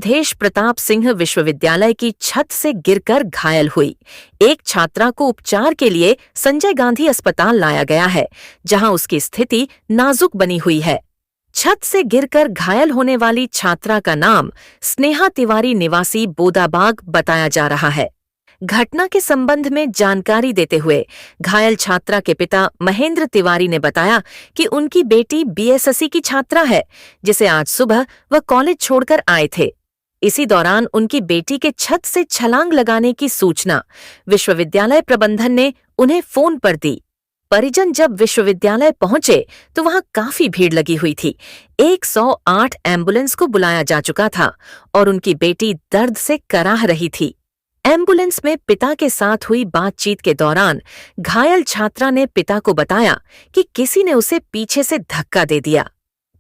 अवधेश प्रताप सिंह विश्वविद्यालय की छत से गिरकर घायल हुई। एक छात्रा को उपचार के लिए संजय गांधी अस्पताल लाया गया है, जहां उसकी स्थिति नाजुक बनी हुई है। छत से गिरकर घायल होने वाली छात्रा का नाम स्नेहा तिवारी निवासी बोदाबाग बताया जा रहा है। घटना के संबंध में जानकारी देते हुए घायल छात्रा के पिता महेंद्र तिवारी ने बताया कि उनकी बेटी बीएसएससी की छात्रा है, जिसे आज सुबह वह कॉलेज छोड़कर आए थे। इसी दौरान उनकी बेटी के छत से छलांग लगाने की सूचना विश्वविद्यालय प्रबंधन ने उन्हें फोन पर दी। परिजन जब विश्वविद्यालय पहुंचे तो वहां काफी भीड़ लगी हुई थी। 108 एम्बुलेंस को बुलाया जा चुका था और उनकी बेटी दर्द से कराह रही थी। एम्बुलेंस में पिता के साथ हुई बातचीत के दौरान घायल छात्रा ने पिता को बताया कि किसी ने उसे पीछे से धक्का दे दिया,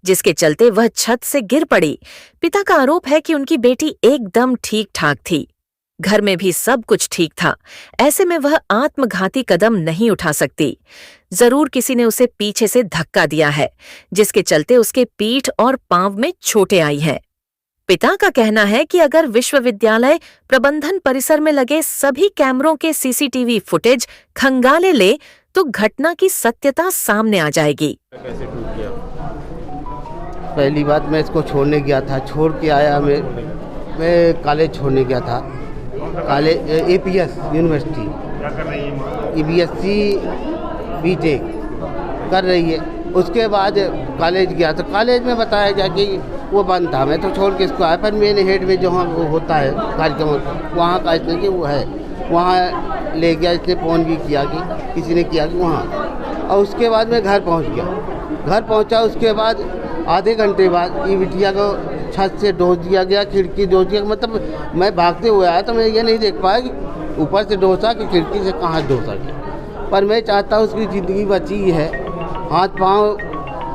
जिसके चलते वह छत से गिर पड़ी। पिता का आरोप है कि उनकी बेटी एकदम ठीक ठाक थी, घर में भी सब कुछ ठीक था। ऐसे में वह आत्मघाती कदम नहीं उठा सकती। जरूर किसी ने उसे पीछे से धक्का दिया है, जिसके चलते उसके पीठ और पांव में चोटें आई हैं। पिता का कहना है कि अगर विश्वविद्यालय प्रबंधन परिसर में लगे सभी कैमरों के सीसीटीवी फुटेज खंगाले ले तो घटना की सत्यता सामने आ जाएगी। पहली बात मैं इसको छोड़ने गया था, छोड़ के आया मैं कॉलेज छोड़ने गया था, college APS university BSc BTech कर रही है। उसके बाद कॉलेज गया तो कॉलेज में बताया गया कि वो बंद था। मैं तो छोड़ के इसको आया, पर मेन हेड में जहाँ वो होता है कार्यक्रम वहाँ का इसने कि वो है, वहाँ ले गया। इसने फ़ोन भी किया कि किसी ने किया कि वहाँ, और उसके बाद मैं घर पहुँच गया। घर पहुँचा उसके बाद आधे घंटे बाद ये बिटिया को छत से डोस दिया गया, खिड़की डोस दिया। मतलब मैं भागते हुए आया तो मैं ये नहीं देख पाया कि ऊपर से डोसा कि खिड़की से कहाँ डोसा गया। पर मैं चाहता हूँ उसकी ज़िंदगी बची है, हाथ पाँव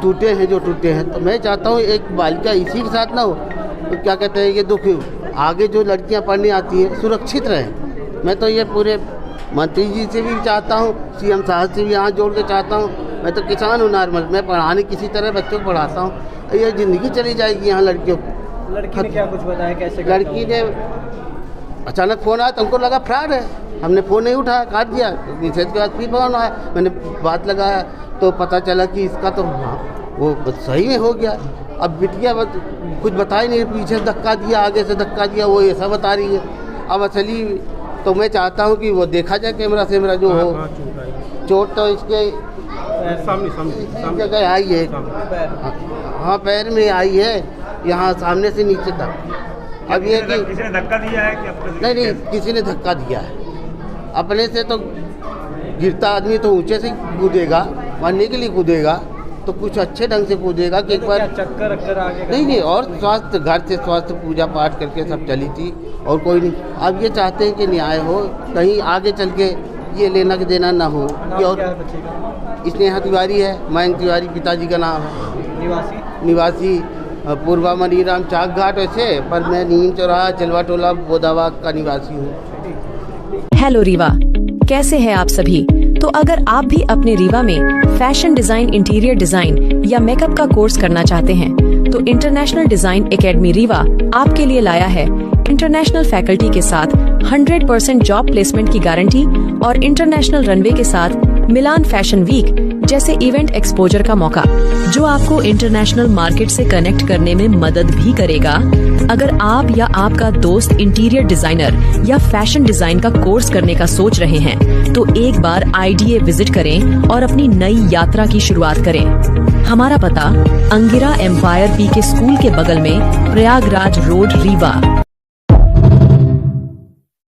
टूटे हैं जो टूटे हैं, तो मैं चाहता हूँ एक बालिका इसी के साथ ना हो तो क्या कहते हैं ये दुख आगे जो लड़कियाँ पढ़ने आती हैं सुरक्षित रहें। मैं तो ये पूरे मंत्री जी से भी चाहता हूँ, सीएम साहब से भी हाथ जोड़ के चाहता हूँ। मैं तो किसान हूँ नॉर्मल, मैं पढ़ाने किसी तरह बच्चों को पढ़ाता हूँ। ये ज़िंदगी चली जाएगी यहाँ लड़कियों को। लड़की ने क्या कुछ बताया, कैसे? लड़की ने अचानक फ़ोन आया तो हमको लगा फ्रॉड है, हमने फ़ोन नहीं उठाया, काट दिया। मैसेज के बाद फिर फ़ोन आया, मैंने बात लगाया तो पता चला कि इसका तो वो सही में हो गया। अब बिटिया कुछ बता ही नहीं, पीछे से धक्का दिया, आगे से धक्का दिया, वो ऐसा बता रही है। अब असली तो मैं चाहता हूँ कि वो देखा जाए कैमरा से मेरा जो हो। चोट तो इसके जगह आई है, हाँ पैर में आई है, यहाँ सामने से नीचे तक। अब ये कि किसी ने धक्का दिया है कि नहीं किसी ने धक्का दिया है। अपने से तो गिरता आदमी तो ऊंचे से कूदेगा, मरने के लिए कूदेगा तो कुछ अच्छे ढंग से कूदेगा कि एक बार चक्कर अक्कर आगे नहीं। और स्वास्थ्य घर से स्वास्थ्य पूजा पाठ करके सब चली थी और कोई नहीं। अब ये चाहते हैं कि न्याय हो, कहीं आगे चल के ये लेना कि देना ना हो। और स्नेहा तिवारी है, मयंक तिवारी पिताजी का नाम है, निवासी पूर्वा मनीराम चाक घाट वैसे, पर मैं नीम चौराहा चलवा टोला बोदाबाग का निवासी हूँ। हेलो रीवा, कैसे हैं आप सभी? तो अगर आप भी अपने रीवा में फैशन डिजाइन, इंटीरियर डिजाइन या मेकअप का कोर्स करना चाहते हैं तो इंटरनेशनल डिजाइन एकेडमी रीवा आपके लिए लाया है इंटरनेशनल फैकल्टी के साथ 100% जॉब प्लेसमेंट की गारंटी और इंटरनेशनल रनवे के साथ मिलान फैशन वीक जैसे इवेंट एक्सपोजर का मौका, जो आपको इंटरनेशनल मार्केट से कनेक्ट करने में मदद भी करेगा। अगर आप या आपका दोस्त इंटीरियर डिजाइनर या फैशन डिजाइन का कोर्स करने का सोच रहे हैं तो एक बार IDA विजिट करें और अपनी नई यात्रा की शुरुआत करें। हमारा पता अंगिरा एम्पायर PK स्कूल के बगल में प्रयागराज रोड रीवा।